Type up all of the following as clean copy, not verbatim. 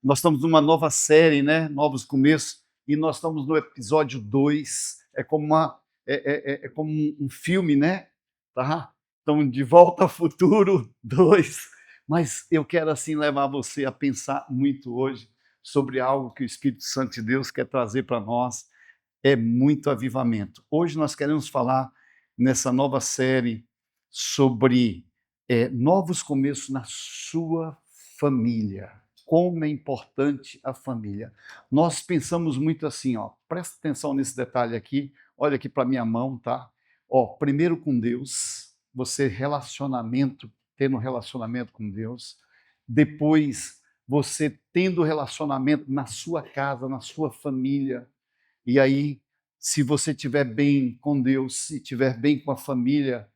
Nós estamos numa nova série, né? Novos Começos, e nós estamos no episódio 2. É como, é como um filme, né? Tá? Então, De Volta ao Futuro 2. Mas eu quero, assim, levar você a pensar muito hoje sobre algo que o Espírito Santo de Deus quer trazer para nós. É muito avivamento. Hoje nós queremos falar, nessa nova série, sobre novos começos na sua família. Como é importante a família. Nós pensamos muito assim, ó, presta atenção nesse detalhe aqui, olha aqui para minha mão, tá? Ó, primeiro com Deus, você tendo relacionamento com Deus, depois você tendo relacionamento na sua casa, na sua família, e aí, se você estiver bem com Deus, se estiver bem com a família,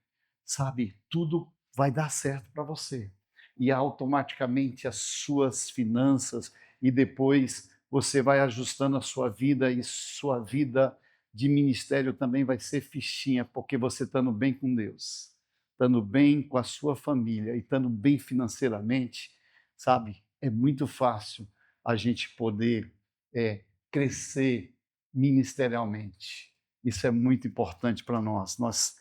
sabe, tudo vai dar certo para você. E automaticamente as suas finanças, e depois você vai ajustando a sua vida, e sua vida de ministério também vai ser fichinha, porque você estando bem com Deus, estando bem com a sua família e estando bem financeiramente, sabe, é muito fácil a gente poder crescer ministerialmente. Isso é muito importante para nós. Nós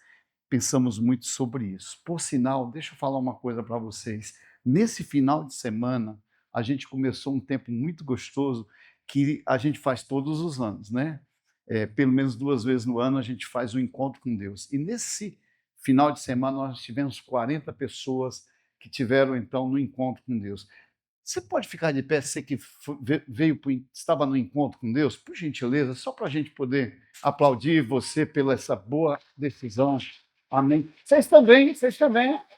pensamos muito sobre isso. Por sinal, deixa eu falar uma coisa para vocês. Nesse final de semana, a gente começou um tempo muito gostoso que a gente faz todos os anos, né? Pelo menos 2 vezes no ano a gente faz um encontro com Deus. E nesse final de semana nós tivemos 40 pessoas que tiveram então no encontro com Deus. Você pode ficar de pé, você que estava no encontro com Deus, por gentileza, só para a gente poder aplaudir você pela essa boa decisão. Amém. Vocês também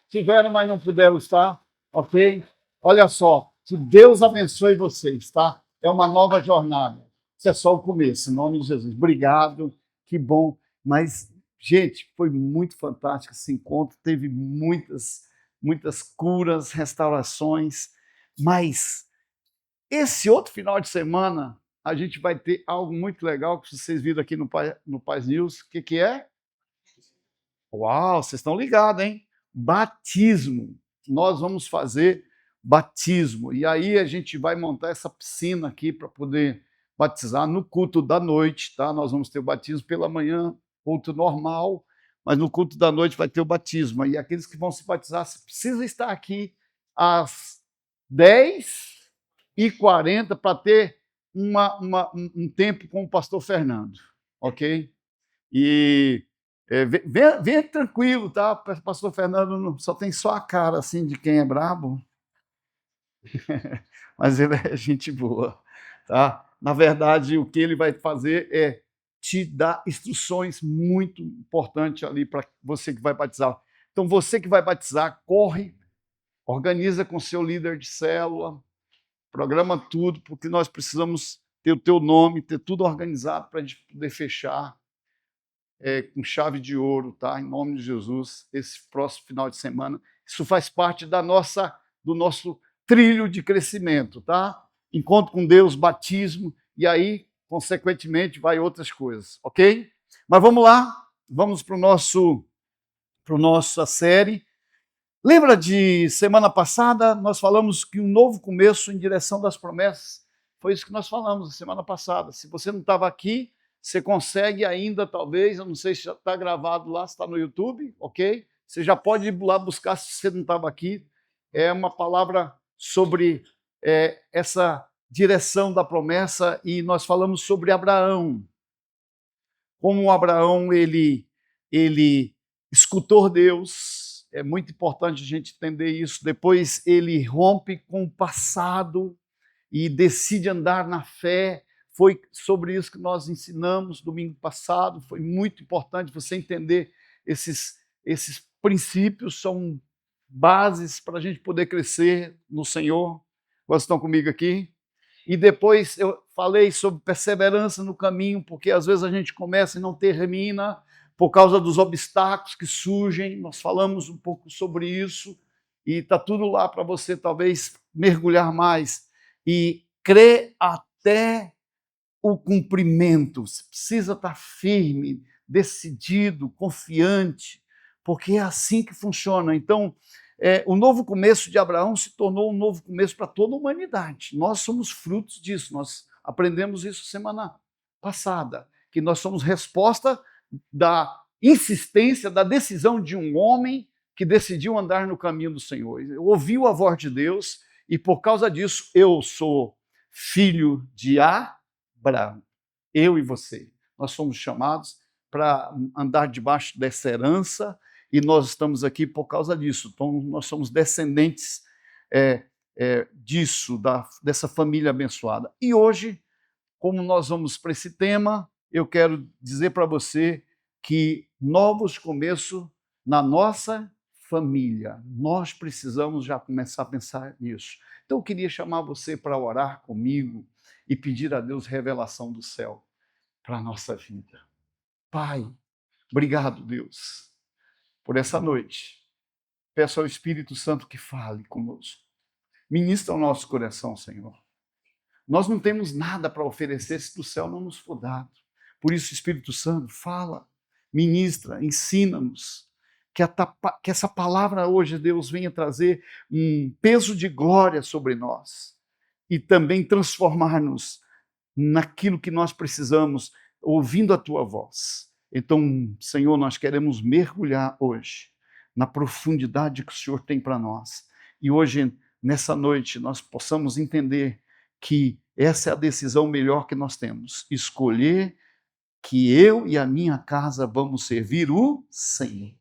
tiveram, mas não puderam estar, ok? Olha só, que Deus abençoe vocês, tá? É uma nova jornada. Isso é só o começo, em nome de Jesus. Obrigado, que bom. Mas, gente, foi muito fantástico esse encontro, teve muitas curas, restaurações. Mas esse outro final de semana, a gente vai ter algo muito legal que vocês viram aqui no Paz News. O que é? Uau, vocês estão ligados, hein? Batismo. Nós vamos fazer batismo. E aí a gente vai montar essa piscina aqui para poder batizar no culto da noite, tá? Nós vamos ter o batismo pela manhã, culto normal, mas no culto da noite vai ter o batismo. E aqueles que vão se batizar, você precisa estar aqui às 10h40 para ter um tempo com o pastor Fernando, ok? E venha tranquilo, tá? Pastor Fernando só tem só a cara assim de quem é brabo, mas ele é gente boa, tá? Na verdade, o que ele vai fazer é te dar instruções muito importantes ali para você que vai batizar. Então, você que vai batizar, corre, organiza com seu líder de célula, programa tudo, porque nós precisamos ter o teu nome, ter tudo organizado para a gente poder fechar com chave de ouro, tá? Em nome de Jesus, esse próximo final de semana. Isso faz parte do nosso trilho de crescimento, tá? Encontro com Deus, batismo, e aí, consequentemente, vai outras coisas, ok? Mas vamos lá, vamos para nossa série. Lembra de semana passada, nós falamos que um novo começo em direção das promessas. Foi isso que nós falamos semana passada. Se você não estava aqui, você consegue ainda, talvez, eu não sei se já está gravado lá, se está no YouTube, ok? Você já pode ir lá buscar se você não estava aqui. É uma palavra sobre essa direção da promessa, e nós falamos sobre Abraão. Como Abraão, ele escutou Deus. É muito importante a gente entender isso. Depois ele rompe com o passado e decide andar na fé. Foi sobre isso que nós ensinamos domingo passado. Foi muito importante você entender esses princípios, são bases para a gente poder crescer no Senhor. Vocês estão comigo aqui? E depois eu falei sobre perseverança no caminho, porque às vezes a gente começa e não termina por causa dos obstáculos que surgem. Nós falamos um pouco sobre isso e está tudo lá para você talvez mergulhar mais e crer até o cumprimento. Você precisa estar firme, decidido, confiante, porque é assim que funciona. Então, o novo começo de Abraão se tornou um novo começo para toda a humanidade. Nós somos frutos disso, nós aprendemos isso semana passada, que nós somos resposta da insistência, da decisão de um homem que decidiu andar no caminho do Senhor. Ouviu a voz de Deus e por causa disso eu sou filho de Abraão. Eu e você. Nós somos chamados para andar debaixo dessa herança e nós estamos aqui por causa disso. Então, nós somos descendentes disso, dessa família abençoada. E hoje, como nós vamos para esse tema, eu quero dizer para você que novos começos na nossa família. Nós precisamos já começar a pensar nisso. Então, eu queria chamar você para orar comigo e pedir a Deus revelação do céu para a nossa vida. Pai, obrigado, Deus, por essa noite. Peço ao Espírito Santo que fale conosco. Ministra o nosso coração, Senhor. Nós não temos nada para oferecer se do céu não nos for dado. Por isso, Espírito Santo, fala, ministra, ensina-nos. Que essa palavra hoje, Deus, venha trazer um peso de glória sobre nós e também transformar-nos naquilo que nós precisamos, ouvindo a Tua voz. Então, Senhor, nós queremos mergulhar hoje na profundidade que o Senhor tem para nós. E hoje, nessa noite, nós possamos entender que essa é a decisão melhor que nós temos. Escolher que eu e a minha casa vamos servir o Senhor.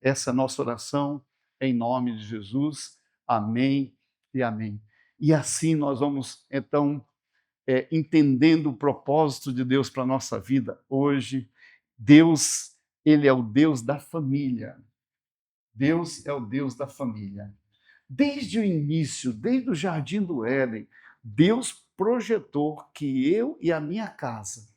Essa é a nossa oração, em nome de Jesus. Amém e amém. E assim nós vamos, então, entendendo o propósito de Deus para a nossa vida hoje. Deus, Ele é o Deus da família. Deus é o Deus da família. Desde o início, desde o Jardim do Éden, Deus projetou que eu e a minha casa,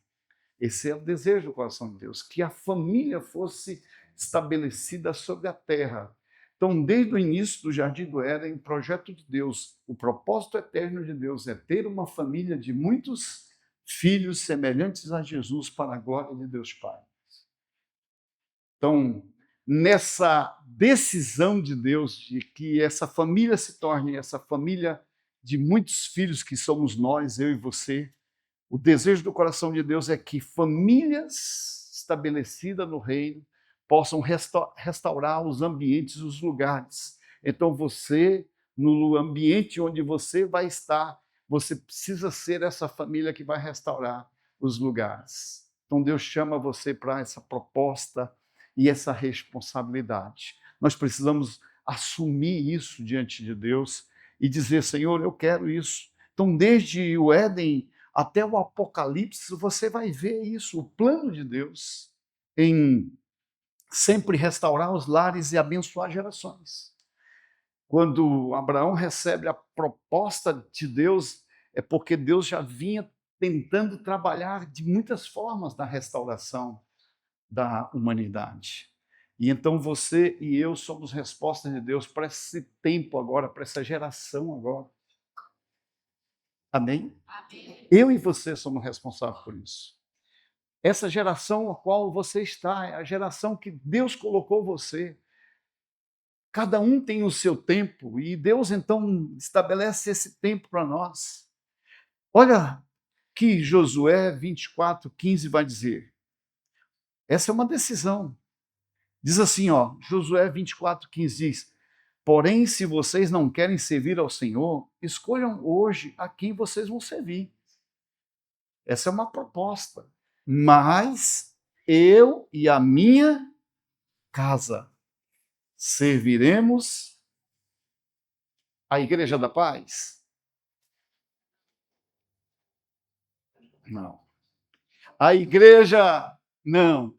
esse é o desejo do coração de Deus, que a família fosse estabelecida sobre a terra. Então, desde o início do Jardim do Éden, o projeto de Deus, o propósito eterno de Deus é ter uma família de muitos filhos semelhantes a Jesus para a glória de Deus Pai. Então, nessa decisão de Deus de que essa família se torne essa família de muitos filhos que somos nós, eu e você, o desejo do coração de Deus é que famílias estabelecidas no reino possam restaurar os ambientes, os lugares. Então você, no ambiente onde você vai estar, você precisa ser essa família que vai restaurar os lugares. Então Deus chama você para essa proposta e essa responsabilidade. Nós precisamos assumir isso diante de Deus e dizer, Senhor, eu quero isso. Então, desde o Éden até o Apocalipse, você vai ver isso, o plano de Deus em sempre restaurar os lares e abençoar gerações. Quando Abraão recebe a proposta de Deus, é porque Deus já vinha tentando trabalhar de muitas formas na restauração da humanidade. E então você e eu somos resposta de Deus para esse tempo agora, para essa geração agora. Amém? Amém? Eu e você somos responsáveis por isso. Essa geração a qual você está, é a geração que Deus colocou você. Cada um tem o seu tempo e Deus então estabelece esse tempo para nós. Olha que Josué 24:15 vai dizer. Essa é uma decisão. Diz assim, ó, Josué 24:15 diz: porém, se vocês não querem servir ao Senhor, escolham hoje a quem vocês vão servir. Essa é uma proposta. Mas eu e a minha casa serviremos a Igreja da Paz? Não. A igreja? Não.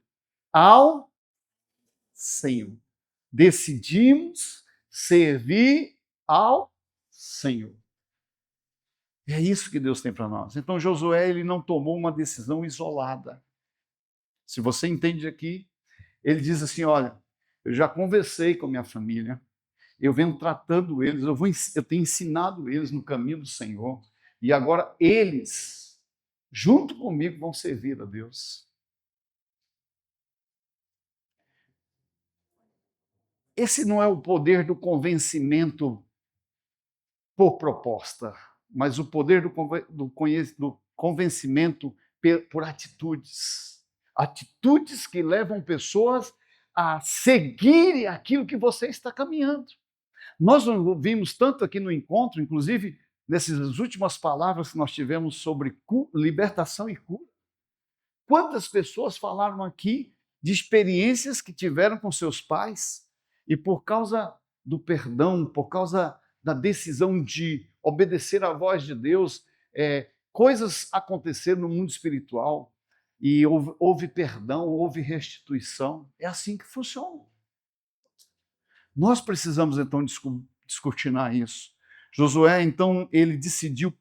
Ao Senhor. Decidimos servir ao Senhor. E é isso que Deus tem para nós. Então Josué, ele não tomou uma decisão isolada. Se você entende aqui, ele diz assim, olha, eu já conversei com minha família, eu venho tratando eles, eu tenho ensinado eles no caminho do Senhor, e agora eles, junto comigo, vão servir a Deus. esse não é o poder do convencimento por proposta, mas o poder do convencimento por atitudes. Atitudes que levam pessoas a seguirem aquilo que você está caminhando. Nós ouvimos tanto aqui no encontro, inclusive nessas últimas palavras que nós tivemos sobre libertação e cura. Quantas pessoas falaram aqui de experiências que tiveram com seus pais e por causa do perdão, por causa da decisão de obedecer à voz de Deus, coisas aconteceram no mundo espiritual e houve perdão, houve restituição. É assim que funciona. Nós precisamos, então, descortinar isso. Josué, então, ele decidiu,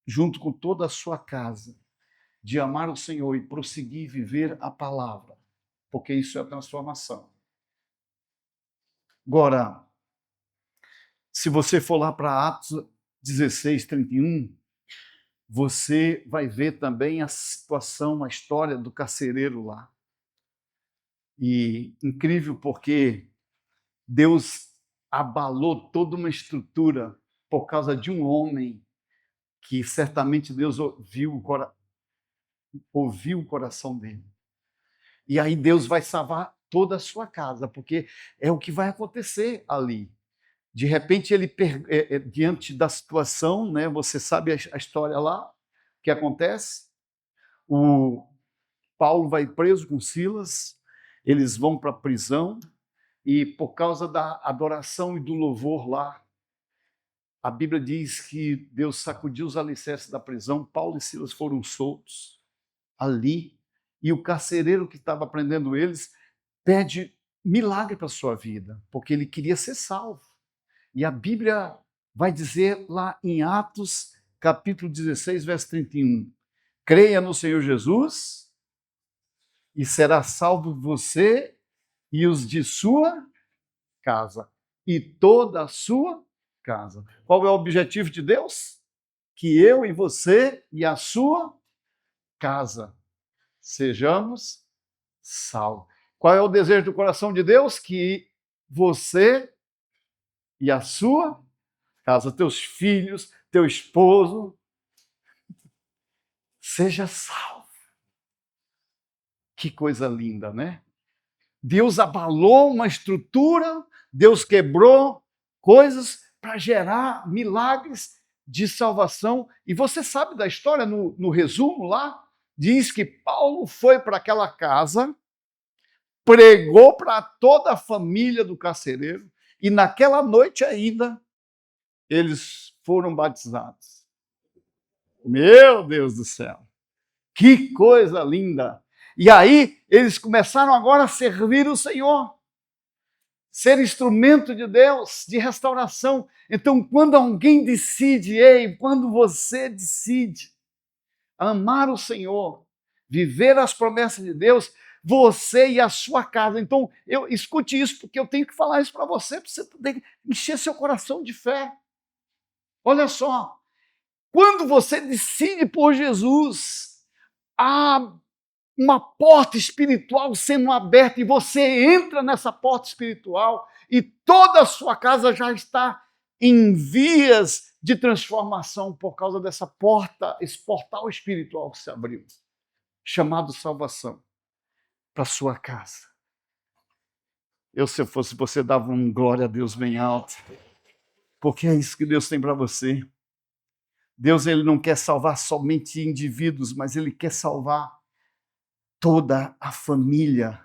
junto com toda a sua casa, de amar o Senhor e prosseguir viver a palavra, porque isso é a transformação. Agora, se você for lá para Atos 16, 31, você vai ver também a situação, a história do carcereiro lá. E incrível porque Deus abalou toda uma estrutura por causa de um homem que certamente Deus ouviu o coração dele. E aí Deus vai salvar toda a sua casa, porque é o que vai acontecer ali. De repente, ele, diante da situação, né, você sabe a história lá, o que acontece? O Paulo vai preso com Silas, eles vão para a prisão, e por causa da adoração e do louvor lá, a Bíblia diz que Deus sacudiu os alicerces da prisão, Paulo e Silas foram soltos ali, e o carcereiro que estava prendendo eles pede milagre para a sua vida, porque ele queria ser salvo. E a Bíblia vai dizer lá em Atos, capítulo 16, verso 31, creia no Senhor Jesus e será salvo você e os de sua casa, e toda a sua casa. Qual é o objetivo de Deus? Que eu e você e a sua casa sejamos salvos. Qual é o desejo do coração de Deus? Que você e a sua casa, teus filhos, teu esposo, seja salvo. Que coisa linda, né? Deus abalou uma estrutura, Deus quebrou coisas para gerar milagres de salvação. E você sabe da história, no resumo lá, diz que Paulo foi para aquela casa, pregou para toda a família do carcereiro, e naquela noite ainda, eles foram batizados. Meu Deus do céu! Que coisa linda! E aí, eles começaram agora a servir o Senhor, ser instrumento de Deus, de restauração. Então, quando alguém decide, quando você decide amar o Senhor, viver as promessas de Deus, você e a sua casa. Então, escute isso, porque eu tenho que falar isso para você poder encher seu coração de fé. Olha só, quando você decide por Jesus, há uma porta espiritual sendo aberta e você entra nessa porta espiritual e toda a sua casa já está em vias de transformação por causa dessa porta, esse portal espiritual que se abriu, chamado salvação, para sua casa. Se eu fosse você, dava um glória a Deus bem alto, porque é isso que Deus tem para você. Deus, ele não quer salvar somente indivíduos, mas ele quer salvar toda a família.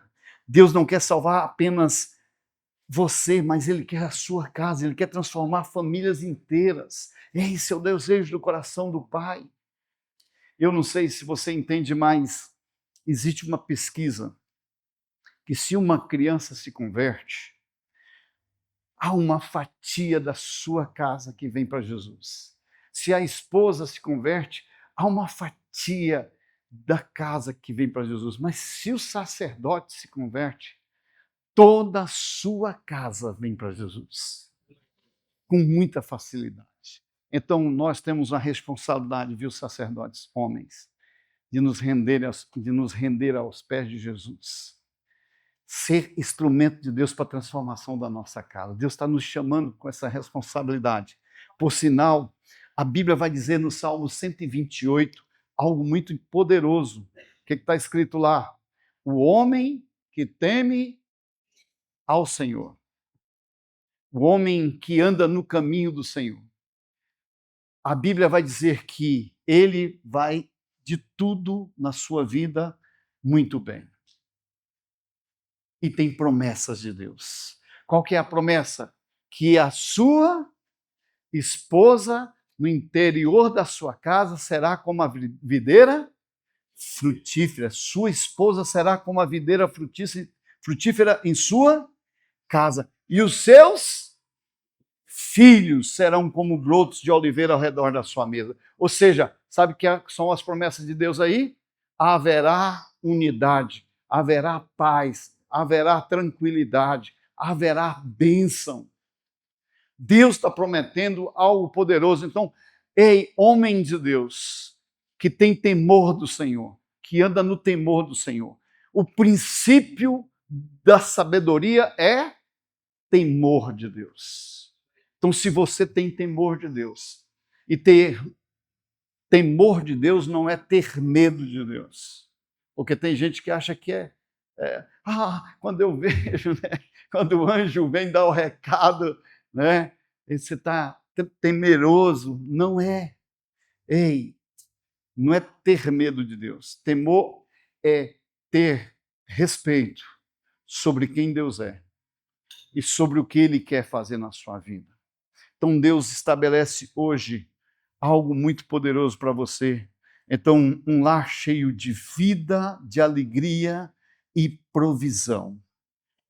Deus não quer salvar apenas você, mas ele quer a sua casa, ele quer transformar famílias inteiras. Esse é o desejo do coração do Pai. Eu não sei se você entende, mas existe uma pesquisa que se uma criança se converte, há uma fatia da sua casa que vem para Jesus. Se a esposa se converte, há uma fatia da casa que vem para Jesus. Mas se o sacerdote se converte, toda a sua casa vem para Jesus. Com muita facilidade. Então, nós temos a responsabilidade, viu, sacerdotes, homens, de nos render aos pés de Jesus. ser instrumento de Deus para a transformação da nossa casa. Deus está nos chamando com essa responsabilidade. Por sinal, a Bíblia vai dizer no Salmo 128 algo muito poderoso. O que está escrito lá? O homem que teme ao Senhor. O homem que anda no caminho do Senhor. A Bíblia vai dizer que ele vai de tudo na sua vida muito bem. E tem promessas de Deus. Qual que é a promessa? Que a sua esposa no interior da sua casa será como a videira frutífera. Sua esposa será como a videira frutífera em sua casa. E os seus filhos serão como brotos de oliveira ao redor da sua mesa. Ou seja, sabe o que são as promessas de Deus aí? Haverá unidade, haverá paz, haverá tranquilidade, haverá bênção. Deus está prometendo algo poderoso. Então, ei, homem de Deus, que tem temor do Senhor, que anda no temor do Senhor. O princípio da sabedoria é temor de Deus. Então, se você tem temor de Deus, e ter temor de Deus não é ter medo de Deus. Porque tem gente que acha que quando eu vejo, né, quando o anjo vem dar o recado, né, e você está temeroso. Não é. Ei, não é ter medo de Deus. Temor é ter respeito sobre quem Deus é e sobre o que Ele quer fazer na sua vida. Então Deus estabelece hoje algo muito poderoso para você. Então, um lar cheio de vida, de alegria e provisão,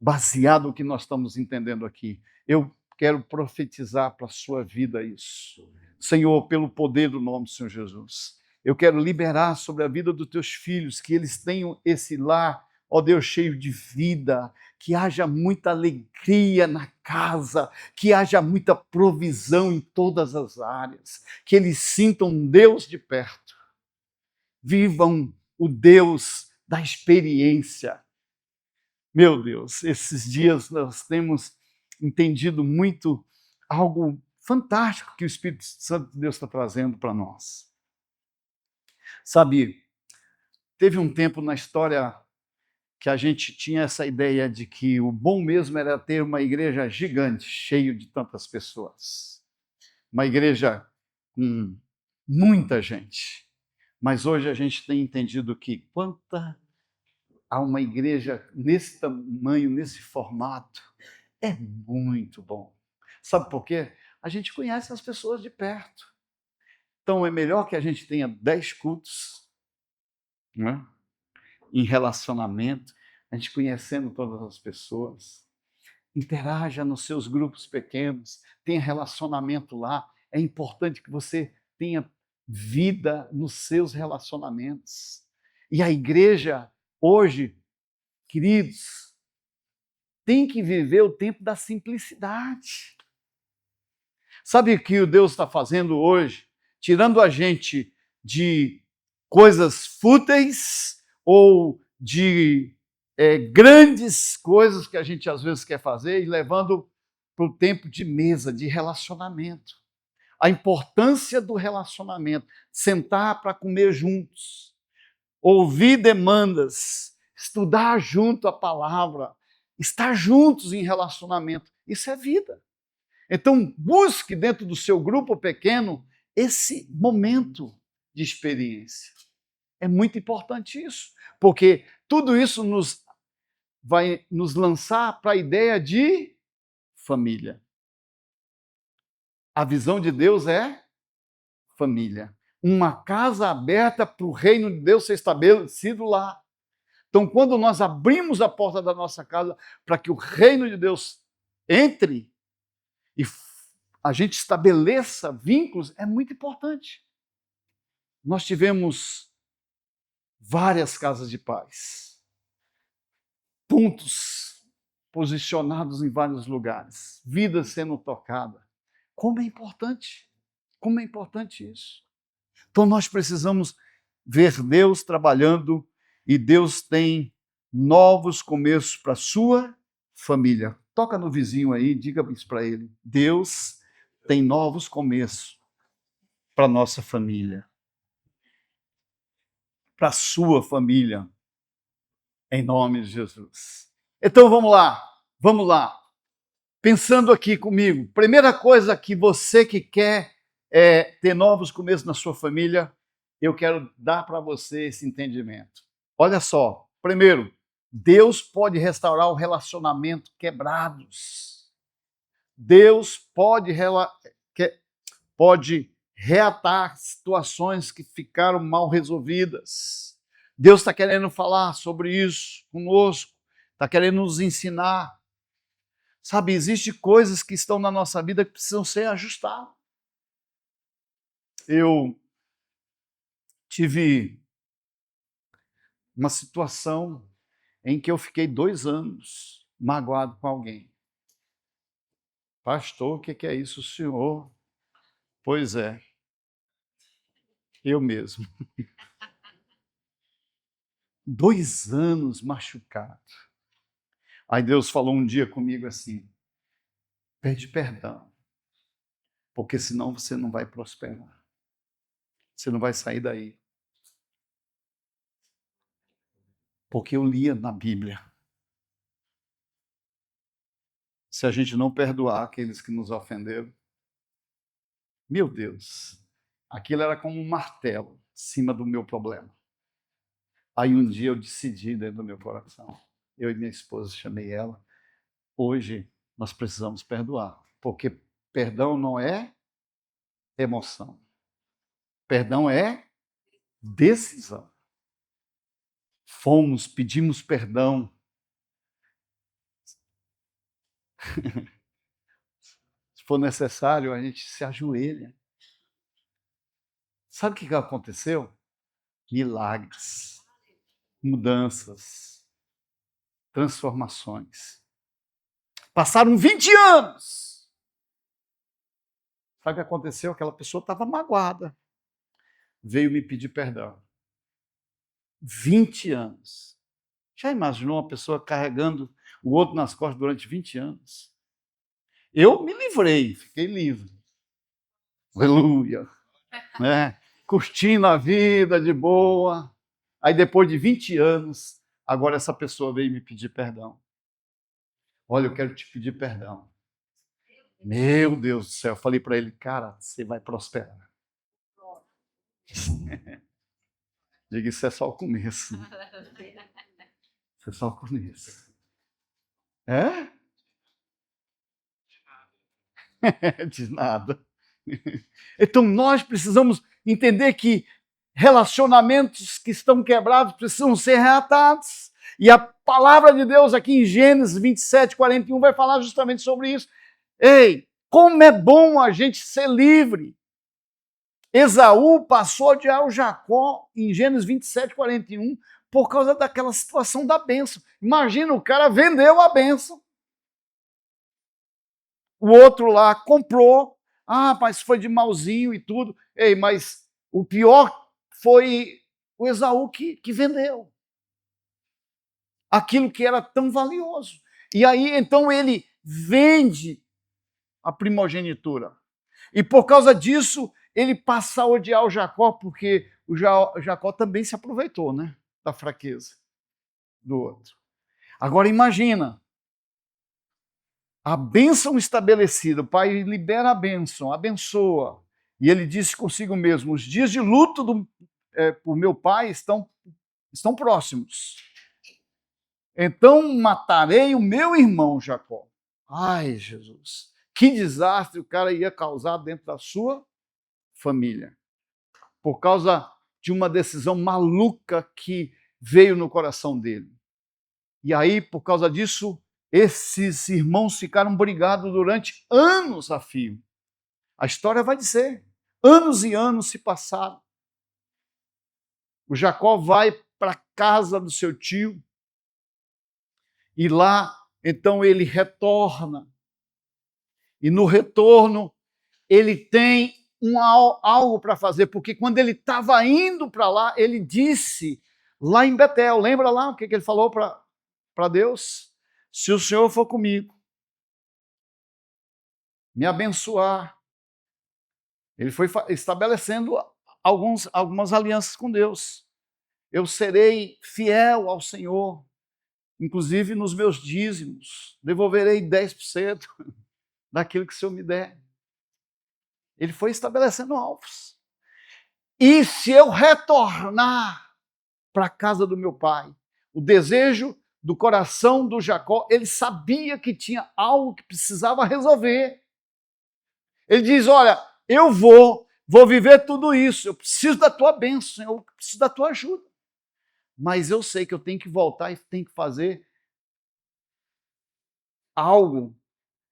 baseado no que nós estamos entendendo aqui. Eu quero profetizar para a sua vida isso. Senhor, pelo poder do nome do Senhor Jesus, eu quero liberar sobre a vida dos teus filhos, que eles tenham esse lar, ó Deus, cheio de vida, que haja muita alegria na casa, que haja muita provisão em todas as áreas, que eles sintam Deus de perto, vivam o Deus da experiência. Meu Deus, esses dias nós temos entendido muito algo fantástico que o Espírito Santo de Deus está trazendo para nós. Sabe, teve um tempo na história que a gente tinha essa ideia de que o bom mesmo era ter uma igreja gigante, cheio de tantas pessoas. Uma igreja com muita gente. Mas hoje a gente tem entendido que há uma igreja nesse tamanho, nesse formato, é muito bom. Sabe por quê? A gente conhece as pessoas de perto. Então é melhor que a gente tenha 10 cultos, né? Em relacionamento, a gente conhecendo todas as pessoas. Interaja nos seus grupos pequenos, tenha relacionamento lá. É importante que você tenha vida nos seus relacionamentos. E a igreja, hoje, queridos, tem que viver o tempo da simplicidade. Sabe o que o Deus está fazendo hoje? Tirando a gente de coisas fúteis ou de grandes coisas que a gente às vezes quer fazer e levando para o tempo de mesa, de relacionamento. A importância do relacionamento, sentar para comer juntos, ouvir demandas, estudar junto a palavra, estar juntos em relacionamento. Isso é vida. Então, busque dentro do seu grupo pequeno esse momento de experiência. É muito importante isso, porque tudo isso vai nos lançar para a ideia de família. A visão de Deus é família. Uma casa aberta para o reino de Deus ser estabelecido lá. Então, quando nós abrimos a porta da nossa casa para que o reino de Deus entre e a gente estabeleça vínculos, é muito importante. Nós tivemos várias casas de paz, pontos posicionados em vários lugares, vidas sendo tocadas. Como é importante isso. Então nós precisamos ver Deus trabalhando, e Deus tem novos começos para a sua família. Toca no vizinho aí, diga isso para ele. Deus tem novos começos para a nossa família, para a sua família, em nome de Jesus. Então vamos lá. Pensando aqui comigo, primeira coisa que você que quer ter novos começos na sua família, eu quero dar para você esse entendimento. Olha só, primeiro, Deus pode restaurar o relacionamento quebrados. Deus pode reatar situações que ficaram mal resolvidas. Deus está querendo falar sobre isso conosco, está querendo nos ensinar. Sabe, existem coisas que estão na nossa vida que precisam ser ajustadas. Eu tive uma situação em que eu fiquei 2 anos magoado com alguém. Pastor, o que é isso, senhor? Pois é, eu mesmo. 2 anos machucado. Aí Deus falou um dia comigo assim: pede perdão, porque senão você não vai prosperar. Você não vai sair daí. Porque eu lia na Bíblia. Se a gente não perdoar aqueles que nos ofenderam, meu Deus, aquilo era como um martelo em cima do meu problema. Aí um dia eu decidi dentro do meu coração, eu e minha esposa, chamei ela, hoje nós precisamos perdoar, porque perdão não é emoção, perdão é decisão. Pedimos perdão. Se for necessário, a gente se ajoelha. Sabe o que aconteceu? Milagres, mudanças, transformações. Passaram 20 anos. Sabe o que aconteceu? Aquela pessoa estava magoada. Veio me pedir perdão. 20 anos. Já imaginou uma pessoa carregando o outro nas costas durante 20 anos? Eu me livrei, fiquei livre. Aleluia. Né? Curtindo a vida de boa. Aí depois de 20 anos, agora essa pessoa veio me pedir perdão. Olha, eu quero te pedir perdão. Meu Deus do céu, eu falei para ele, cara, você vai prosperar. Diga, isso é só o começo. Isso é só o começo. É? De nada. Então nós precisamos entender que relacionamentos que estão quebrados precisam ser reatados. E a palavra de Deus aqui em Gênesis 27, 41 vai falar justamente sobre isso. Ei, como é bom a gente ser livre. Esaú passou a odiar o Jacó em Gênesis 27, 41 por causa daquela situação da bênção. Imagina, o cara vendeu a bênção. O outro lá comprou. Ah, mas foi de malzinho e tudo. Ei, mas o pior foi o Esaú que vendeu aquilo que era tão valioso. E aí, então, ele vende a primogenitura. E por causa disso, ele passa a odiar o Jacó, porque o Jacó também se aproveitou, né, da fraqueza do outro. Agora imagina, a bênção estabelecida, o pai libera a bênção, abençoa. E ele disse consigo mesmo, os dias de luto por meu pai estão próximos. Então matarei o meu irmão Jacó. Ai, Jesus, que desastre o cara ia causar dentro da sua família. Por causa de uma decisão maluca que veio no coração dele. E aí, por causa disso, esses irmãos ficaram brigados durante anos a fio. A história vai dizer, anos e anos se passaram. O Jacó vai para a casa do seu tio, e lá, então, ele retorna. E no retorno, ele tem algo para fazer, porque quando ele estava indo para lá, ele disse, lá em Betel, lembra lá o que ele falou para para Deus: se o Senhor for comigo, me abençoar. Ele foi estabelecendo algumas alianças com Deus. Eu serei fiel ao Senhor, inclusive nos meus dízimos, devolverei 10% daquilo que o Senhor me der. Ele foi estabelecendo alvos. E se eu retornar para a casa do meu pai, o desejo do coração do Jacó, ele sabia que tinha algo que precisava resolver. Ele diz: olha, eu vou viver tudo isso, eu preciso da tua bênção, Senhor, eu preciso da tua ajuda. Mas eu sei que eu tenho que voltar e tenho que fazer algo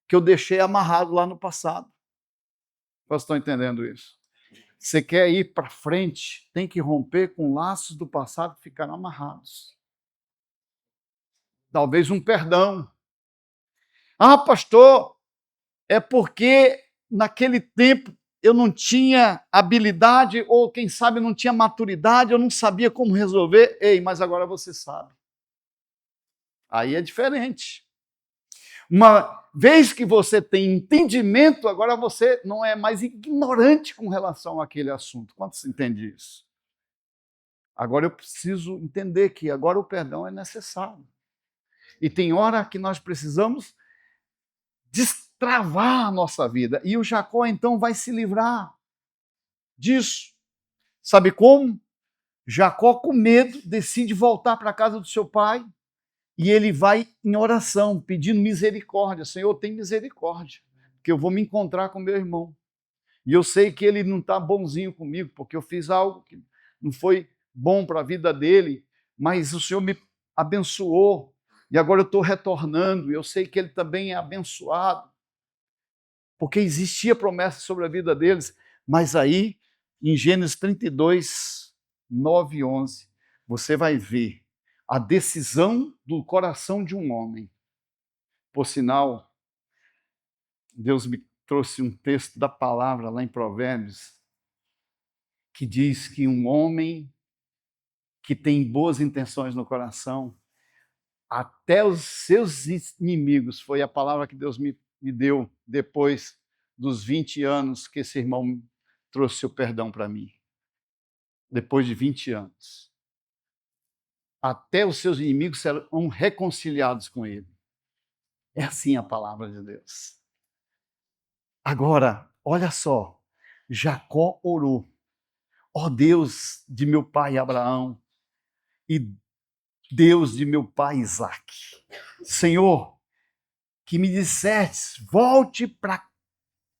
que eu deixei amarrado lá no passado. Vocês estão entendendo isso? Você quer ir para frente, tem que romper com laços do passado que ficaram amarrados. Talvez um perdão. Ah, pastor, é porque naquele tempo eu não tinha habilidade, ou quem sabe não tinha maturidade, eu não sabia como resolver. Ei, mas agora você sabe. Aí é diferente. Uma vez que você tem entendimento, agora você não é mais ignorante com relação àquele assunto. Quantos entendem isso? Agora eu preciso entender que agora o perdão é necessário. E tem hora que nós precisamos destravar a nossa vida. E o Jacó então vai se livrar disso. Sabe como? Jacó, com medo, decide voltar para a casa do seu pai. E ele vai em oração, pedindo misericórdia. Senhor, tem misericórdia, porque eu vou me encontrar com meu irmão. E eu sei que ele não está bonzinho comigo, porque eu fiz algo que não foi bom para a vida dele, mas o Senhor me abençoou. E agora eu estou retornando, e eu sei que ele também é abençoado, porque existia promessa sobre a vida deles. Mas aí, em Gênesis 32, 9 e 11, você vai ver a decisão do coração de um homem. Por sinal, Deus me trouxe um texto da palavra lá em Provérbios, que diz que um homem que tem boas intenções no coração, até os seus inimigos, foi a palavra que Deus me deu depois dos 20 anos que esse irmão trouxe o perdão para mim. Depois de 20 anos. Até os seus inimigos serão reconciliados com ele. É assim a palavra de Deus. Agora, olha só, Jacó orou: ó Deus de meu pai Abraão e Deus de meu pai Isaque, Senhor, que me dissestes, volte para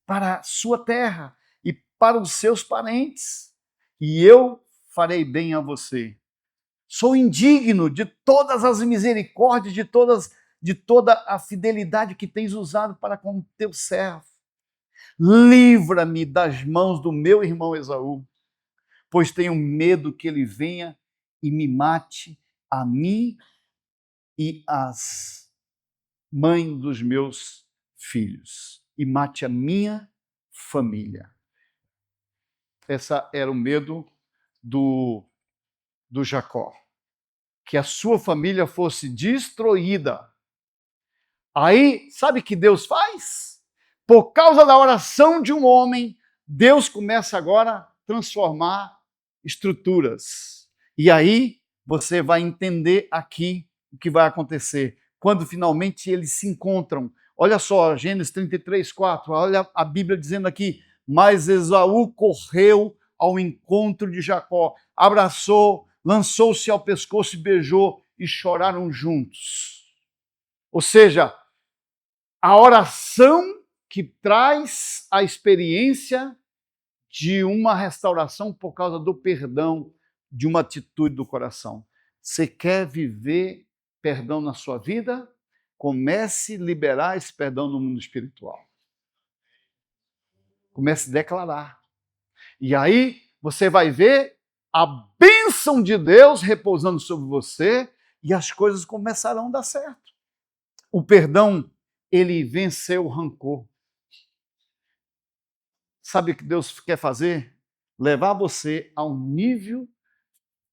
a sua terra e para os seus parentes, e eu farei bem a você. Sou indigno de todas as misericórdias, de toda a fidelidade que tens usado para com o teu servo. Livra-me das mãos do meu irmão Esaú, pois tenho medo que ele venha e me mate a mim e as mães dos meus filhos, e mate a minha família. Esse era o medo do Jacó, que a sua família fosse destruída. Aí, sabe o que Deus faz? Por causa da oração de um homem, Deus começa agora a transformar estruturas. E aí você vai entender aqui o que vai acontecer. Quando finalmente eles se encontram. Olha só, Gênesis 33, 4. Olha a Bíblia dizendo aqui: mas Esaú correu ao encontro de Jacó, abraçou, lançou-se ao pescoço e beijou, e choraram juntos. Ou seja, a oração que traz a experiência de uma restauração por causa do perdão, de uma atitude do coração. Você quer viver perdão na sua vida? Comece a liberar esse perdão no mundo espiritual. Comece a declarar. E aí você vai ver a bênção de Deus repousando sobre você e as coisas começarão a dar certo. O perdão, ele venceu o rancor. Sabe o que Deus quer fazer? Levar você a um nível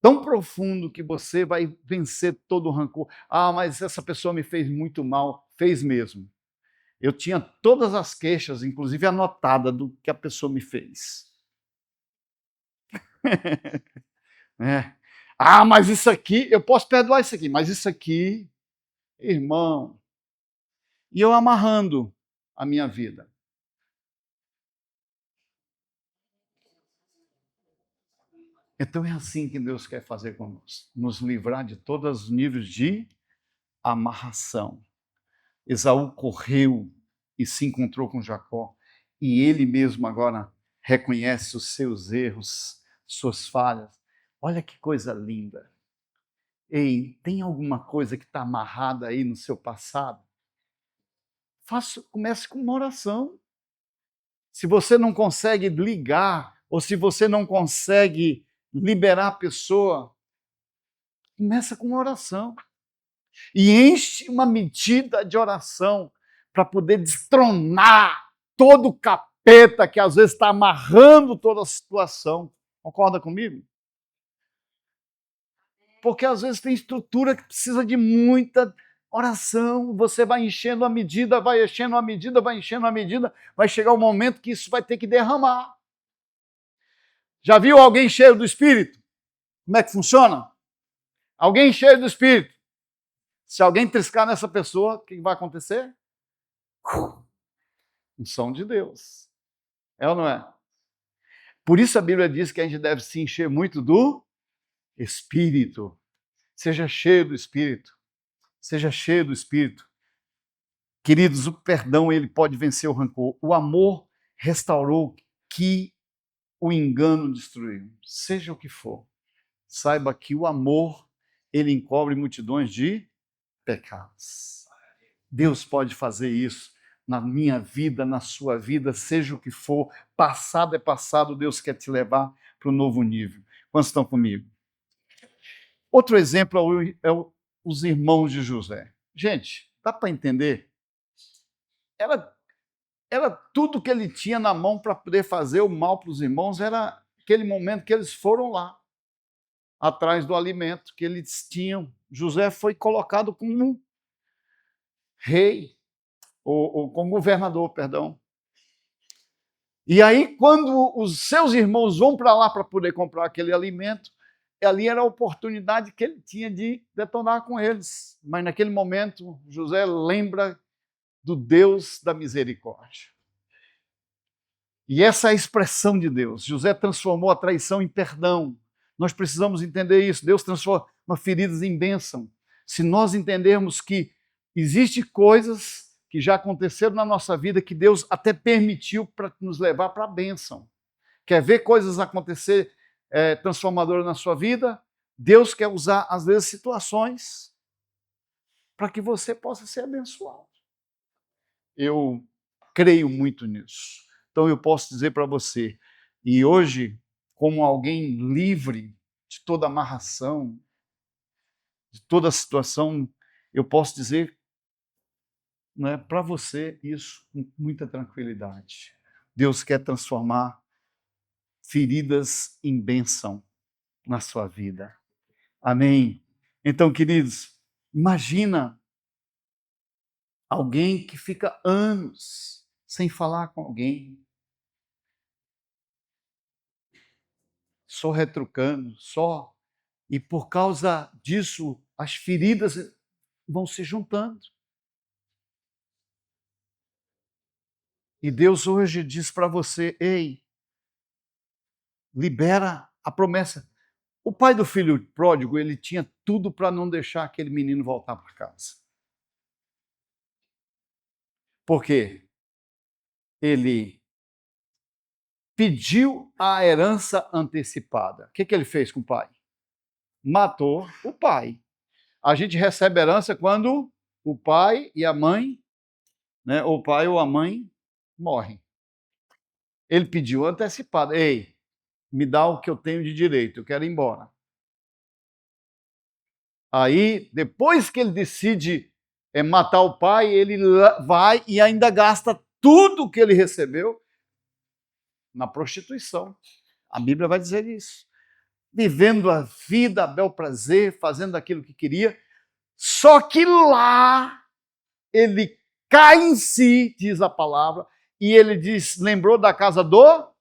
tão profundo que você vai vencer todo o rancor. Ah, mas essa pessoa me fez muito mal. Fez mesmo. Eu tinha todas as queixas, inclusive anotada, do que a pessoa me fez. É. Ah, mas isso aqui, eu posso perdoar isso aqui, mas isso aqui, irmão. E eu amarrando a minha vida. Então é assim que Deus quer fazer conosco, nos livrar de todos os níveis de amarração. Esaú correu e se encontrou com Jacó, e ele mesmo agora reconhece os seus erros, suas falhas. Olha que coisa linda. Ei, tem alguma coisa que está amarrada aí no seu passado? Comece com uma oração. Se você não consegue ligar, ou se você não consegue liberar a pessoa, começa com uma oração. E enche uma medida de oração para poder destronar todo o capeta que às vezes está amarrando toda a situação. Concorda comigo? Porque às vezes tem estrutura que precisa de muita oração, você vai enchendo a medida, vai enchendo a medida, vai enchendo a medida, vai chegar o momento que isso vai ter que derramar. Já viu alguém cheio do Espírito? Como é que funciona? Alguém cheio do Espírito. Se alguém triscar nessa pessoa, o que vai acontecer? Unção de Deus. É ou não é? Por isso a Bíblia diz que a gente deve se encher muito do Espírito. Seja cheio do Espírito. Seja cheio do Espírito. Queridos, o perdão ele pode vencer o rancor. O amor restaurou que o engano destruiu. Seja o que for. Saiba que o amor ele encobre multidões de pecados. Deus pode fazer isso na minha vida, na sua vida, seja o que for. Passado é passado, Deus quer te levar para um novo nível. Quantos estão comigo? Outro exemplo os irmãos de José. Gente, dá para entender? Era tudo que ele tinha na mão para poder fazer o mal para os irmãos, era aquele momento que eles foram lá, atrás do alimento que eles tinham. José foi colocado como rei, ou como governador, perdão. E aí, quando os seus irmãos vão para lá para poder comprar aquele alimento, ali era a oportunidade que ele tinha de detonar com eles. Mas naquele momento, José lembra do Deus da misericórdia. E essa é a expressão de Deus. José transformou a traição em perdão. Nós precisamos entender isso. Deus transforma feridas em bênção. Se nós entendermos que existem coisas que já aconteceram na nossa vida que Deus até permitiu para nos levar para a bênção. Quer ver coisas acontecer transformadoras na sua vida? Deus quer usar, às vezes, situações para que você possa ser abençoado. Eu creio muito nisso. Então eu posso dizer para você, e hoje, como alguém livre de toda amarração, de toda situação, eu posso dizer para você isso com muita tranquilidade. Deus quer transformar feridas em bênção na sua vida. Amém? Então, queridos, imagina alguém que fica anos sem falar com alguém, só retrucando, e por causa disso as feridas vão se juntando. E Deus hoje diz para você, ei, libera a promessa. O pai do filho pródigo, ele tinha tudo para não deixar aquele menino voltar para casa. Por quê? Ele pediu a herança antecipada. O que ele fez com o pai? Matou o pai. A gente recebe herança quando o pai e a mãe, o pai ou a mãe morrem. Ele pediu antecipado. Ei, me dá o que eu tenho de direito, eu quero ir embora. Aí, depois que ele decide matar o pai, ele vai e ainda gasta tudo que ele recebeu na prostituição. A Bíblia vai dizer isso. vivendo a vida a bel prazer, fazendo aquilo que queria. Só que lá ele cai em si, diz a palavra, e ele diz: lembrou da casa do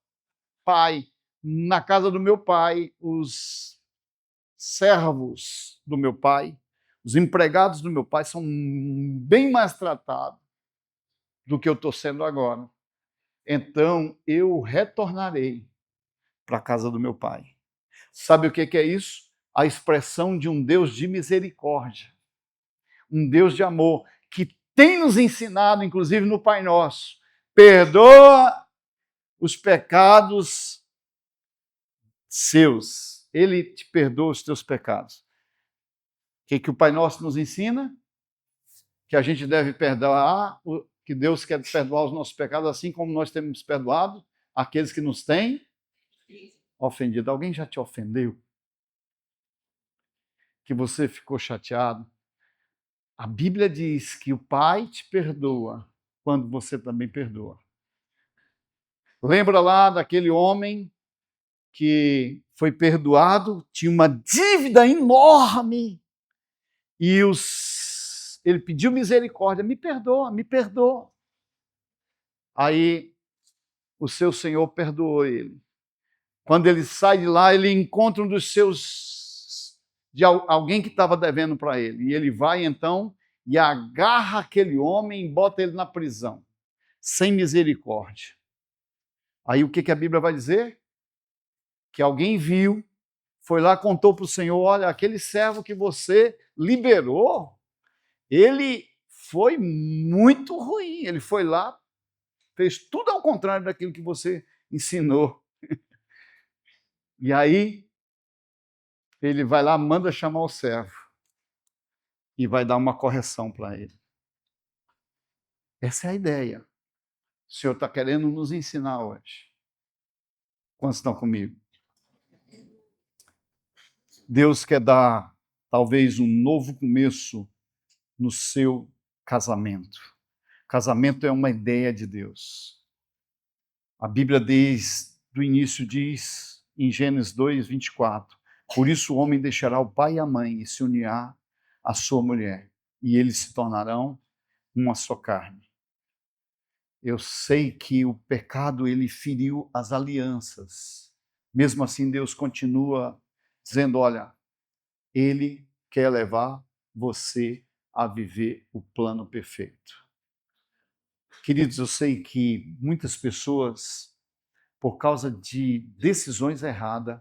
pai. Na casa do meu pai, os servos do meu pai, os empregados do meu pai são bem mais tratados do que eu estou sendo agora. Então eu retornarei para a casa do meu pai. Sabe o que é isso? A expressão de um Deus de misericórdia, um Deus de amor, que tem nos ensinado, inclusive no Pai Nosso, perdoa os pecados seus. Ele te perdoa os teus pecados. O que o Pai Nosso nos ensina? Que a gente deve perdoar, que Deus quer perdoar os nossos pecados, assim como nós temos perdoado aqueles que nos têm ofendido. Alguém já te ofendeu? Que você ficou chateado? A Bíblia diz que o Pai te perdoa quando você também perdoa. Lembra lá daquele homem que foi perdoado, tinha uma dívida enorme, e ele pediu misericórdia, me perdoa, me perdoa. Aí o seu Senhor perdoou ele. Quando ele sai de lá, ele encontra um dos seus, de alguém que estava devendo para ele, e ele vai então e agarra aquele homem e bota ele na prisão, sem misericórdia. Aí o que a Bíblia vai dizer? Que alguém viu, foi lá, contou para o Senhor: olha, aquele servo que você liberou, ele foi muito ruim. Ele foi lá, fez tudo ao contrário daquilo que você ensinou. E aí, ele vai lá, manda chamar o servo e vai dar uma correção para ele. Essa é a ideia. O Senhor está querendo nos ensinar hoje. Quantos estão comigo? Deus quer dar, talvez, um novo começo no seu casamento. Casamento é uma ideia de Deus. A Bíblia desde o início diz, em Gênesis 2, 24, por isso o homem deixará o pai e a mãe e se unirá à sua mulher, e eles se tornarão uma só carne. Eu sei que o pecado, ele feriu as alianças. Mesmo assim, Deus continua dizendo: olha, ele quer levar você a viver o plano perfeito. Queridos, eu sei que muitas pessoas, por causa de decisões erradas,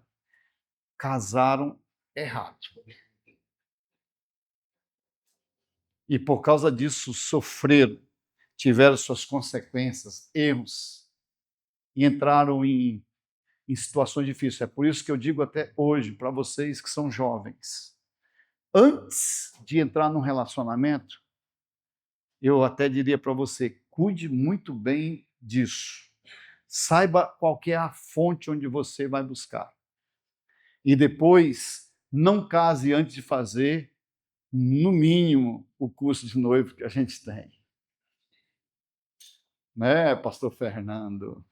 casaram errado. E por causa disso sofreram, tiveram suas consequências, erros, e entraram em situações difíceis. É por isso que eu digo até hoje para vocês que são jovens, antes de entrar num relacionamento, eu até diria para você: cuide muito bem disso. Saiba qual que é a fonte onde você vai buscar. E depois, não case antes de fazer, no mínimo, o curso de noivo que a gente tem. Né, pastor Fernando?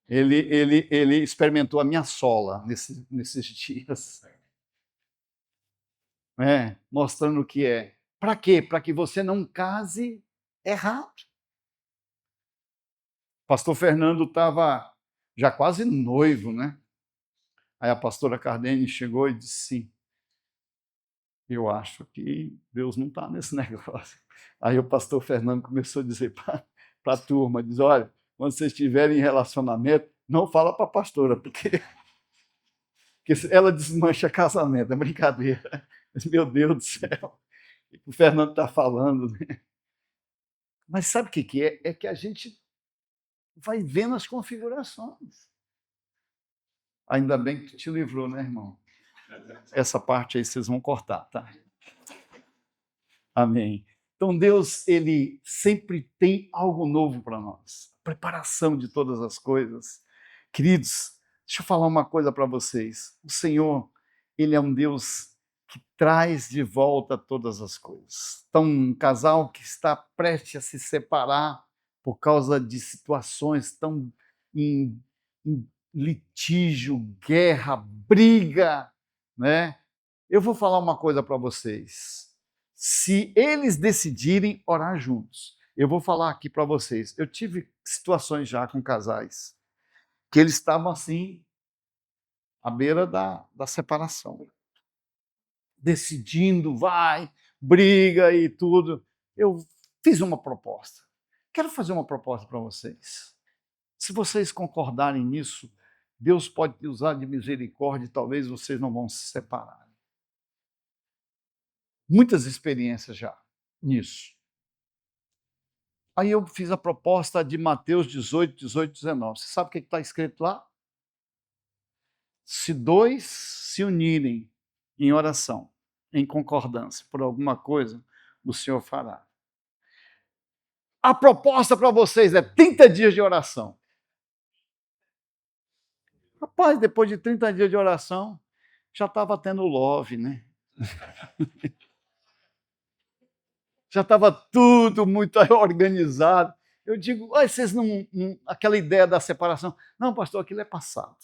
Ele experimentou a minha sola nesses dias. Mostrando o que é. Para quê? Para que você não case errado. Pastor Fernando estava já quase noivo, né? Aí a pastora Cardene chegou e disse: eu acho que Deus não está nesse negócio. Aí o pastor Fernando começou a dizer para a turma, diz: olha, quando vocês estiverem em relacionamento, não fala para a pastora, porque ela desmancha casamento, é brincadeira. Mas, meu Deus do céu, o Fernando está falando, né? Mas sabe o que é? É que a gente vai vendo as configurações. Ainda bem que te livrou, né, irmão? Essa parte aí vocês vão cortar, tá? Amém. Então Deus, ele sempre tem algo novo para nós. Preparação de todas as coisas. Queridos, deixa eu falar uma coisa para vocês. O Senhor, ele é um Deus que traz de volta todas as coisas. Então, um casal que está prestes a se separar por causa de situações tão litígio, guerra, briga, né? Eu vou falar uma coisa para vocês. Se eles decidirem orar juntos, eu vou falar aqui para vocês. Eu tive situações já com casais que eles estavam assim, à beira da separação, decidindo, vai, briga e tudo. Eu fiz uma proposta. Quero fazer uma proposta para vocês. Se vocês concordarem nisso, Deus pode usar de misericórdia e talvez vocês não vão se separar. Muitas experiências já nisso. Aí eu fiz a proposta de Mateus 18, 18, 19. Você sabe o que está escrito lá? Se dois se unirem em oração, em concordância por alguma coisa, o Senhor fará. A proposta para vocês é 30 dias de oração. Rapaz, depois de 30 dias de oração, já estava tendo love, né? Já estava tudo muito organizado. Eu digo, vocês não. Aquela ideia da separação. Não, pastor, aquilo é passado.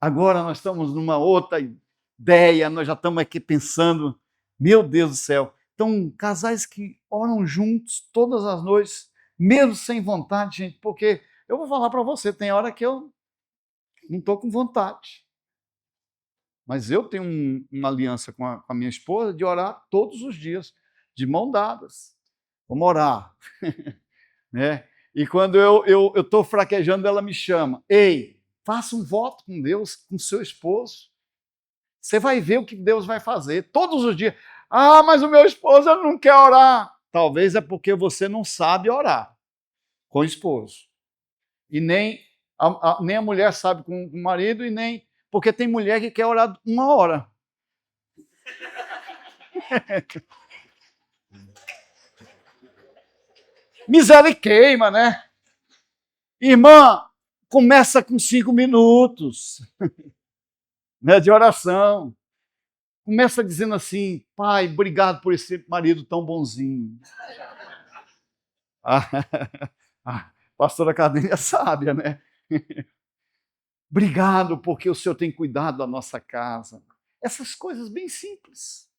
Agora nós estamos numa outra ideia, nós já estamos aqui pensando, meu Deus do céu. Então, casais que oram juntos todas as noites, mesmo sem vontade, gente, porque eu vou falar para você, tem hora que eu não estou com vontade. Mas eu tenho uma aliança com a minha esposa de orar todos os dias, de mão dadas. Vamos orar. Né? E quando eu estou fraquejando, ela me chama. Ei, faça um voto com Deus, com seu esposo. Você vai ver o que Deus vai fazer todos os dias. Ah, mas o meu esposo não quer orar. Talvez é porque você não sabe orar com o esposo. E nem a mulher sabe com o marido, e nem... Porque tem mulher que quer orar 1 hora. Miséria queima, né? Irmã, começa com 5 minutos, né, de oração. Começa dizendo assim, pai, obrigado por esse marido tão bonzinho. A pastora Cardenha é sábia, né? Obrigado porque o Senhor tem cuidado da nossa casa. Essas coisas bem simples.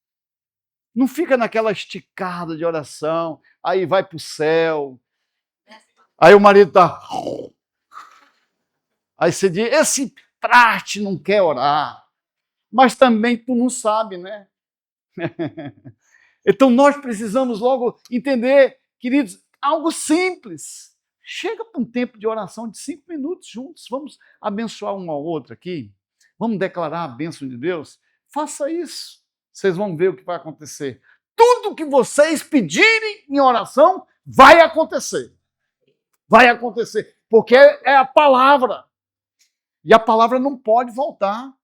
Não fica naquela esticada de oração, aí vai para o céu. Aí o marido está... Aí você diz, esse traste não quer orar. Mas também tu não sabe, né? Então nós precisamos logo entender, queridos, algo simples. Chega para um tempo de oração de 5 minutos juntos. Vamos abençoar um ao outro aqui. Vamos declarar a bênção de Deus. Faça isso. Vocês vão ver o que vai acontecer. Tudo que vocês pedirem em oração vai acontecer. Vai acontecer. Porque é a palavra. E a palavra não pode voltar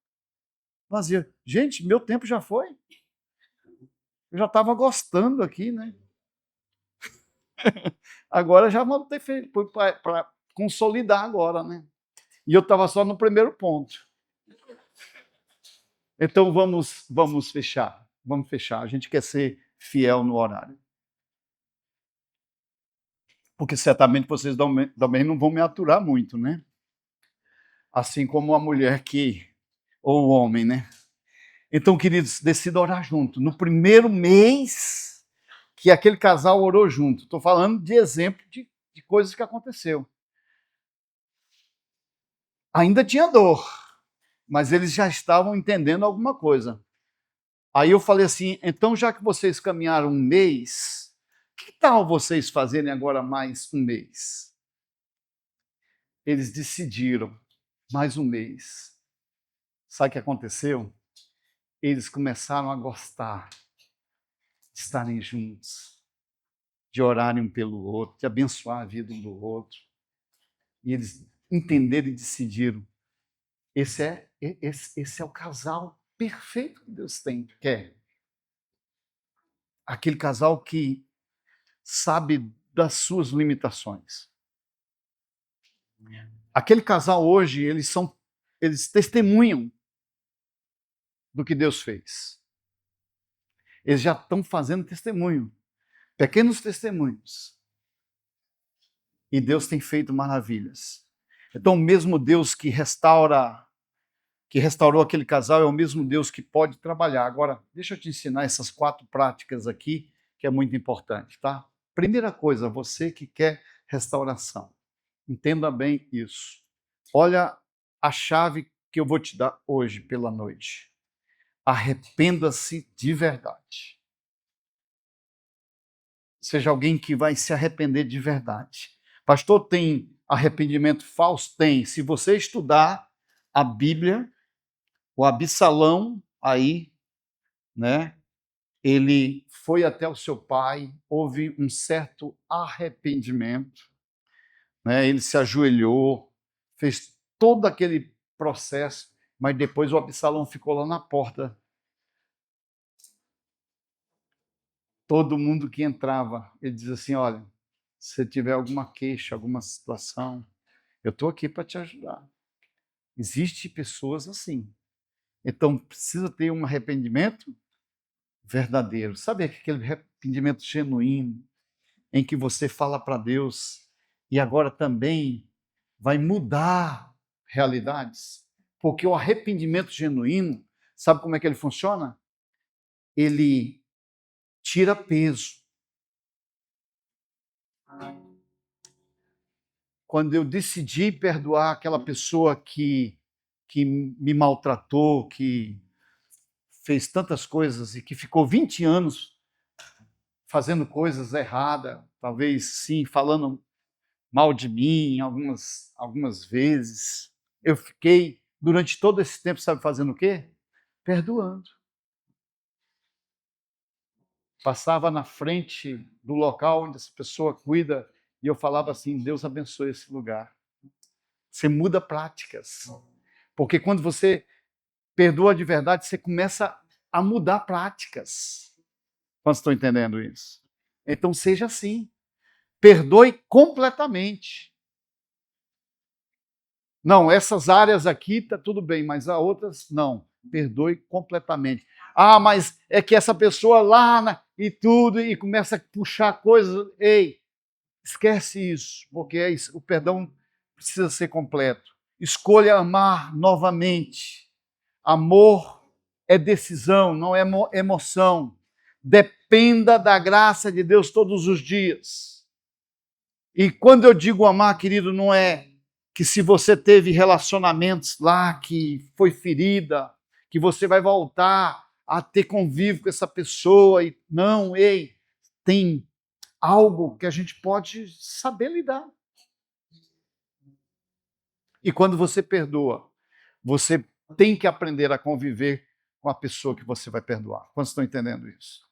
vazia. Gente, meu tempo já foi. Eu já estava gostando aqui, né? Agora já vamos ter feito para consolidar agora, né? E eu estava só no primeiro ponto. Então vamos fechar. Vamos fechar. A gente quer ser fiel no horário. Porque certamente vocês também não vão me aturar muito, né? Assim como a mulher ou o homem, né? Então, queridos, decida orar junto. No primeiro mês que aquele casal orou junto. Estou falando de exemplo de coisas que aconteceu. Ainda tinha dor, mas eles já estavam entendendo alguma coisa. Aí eu falei assim, então já que vocês caminharam 1 mês, que tal vocês fazerem agora mais 1 mês? Eles decidiram, mais 1 mês. Sabe o que aconteceu? Eles começaram a gostar de estarem juntos, de orarem um pelo outro, de abençoar a vida um do outro. E eles entenderam e decidiram, esse é o casal perfeito que Deus quer. Aquele casal que sabe das suas limitações. Aquele casal hoje, eles testemunham do que Deus fez. Eles já estão fazendo testemunho, pequenos testemunhos. E Deus tem feito maravilhas. Então, o mesmo Deus que restaurou aquele casal, é o mesmo Deus que pode trabalhar. Agora, deixa eu te ensinar essas 4 práticas aqui, que é muito importante, tá? Primeira coisa, você que quer restauração, entenda bem isso. Olha a chave que eu vou te dar hoje pela noite. Arrependa-se de verdade. Seja alguém que vai se arrepender de verdade. Pastor, tem arrependimento falso? Tem. Se você estudar a Bíblia, o Absalão aí, né? Ele foi até o seu pai, houve um certo arrependimento, né? Ele se ajoelhou, fez todo aquele processo, mas depois o Absalão ficou lá na porta. Todo mundo que entrava, ele diz assim: olha, se tiver alguma queixa, alguma situação, eu estou aqui para te ajudar. Existem pessoas assim. Então, precisa ter um arrependimento verdadeiro. Sabe aquele arrependimento genuíno, em que você fala para Deus e agora também vai mudar realidades? Porque o arrependimento genuíno, sabe como é que ele funciona? Ele tira peso. Quando eu decidi perdoar aquela pessoa que me maltratou, que fez tantas coisas e que ficou 20 anos fazendo coisas erradas, talvez sim, falando mal de mim algumas vezes, eu fiquei durante todo esse tempo, sabe, fazendo o quê? Perdoando. Passava na frente do local onde essa pessoa cuida e eu falava assim: Deus abençoe esse lugar. Você muda práticas. Porque quando você perdoa de verdade, você começa a mudar práticas. Quantos estão entendendo isso? Então seja assim. Perdoe completamente. Não, essas áreas aqui está tudo bem, mas as outras não. Perdoe completamente. Ah, mas é que essa pessoa lá e tudo, e começa a puxar coisas. Ei, esquece isso, porque o perdão precisa ser completo. Escolha amar novamente. Amor é decisão, não é emoção. Dependa da graça de Deus todos os dias. E quando eu digo amar, querido, não é que se você teve relacionamentos lá que foi ferida, que você vai voltar a ter convívio com essa pessoa. Não, ei, tem algo que a gente pode saber lidar. E quando você perdoa, você tem que aprender a conviver com a pessoa que você vai perdoar. Quantos estão entendendo isso?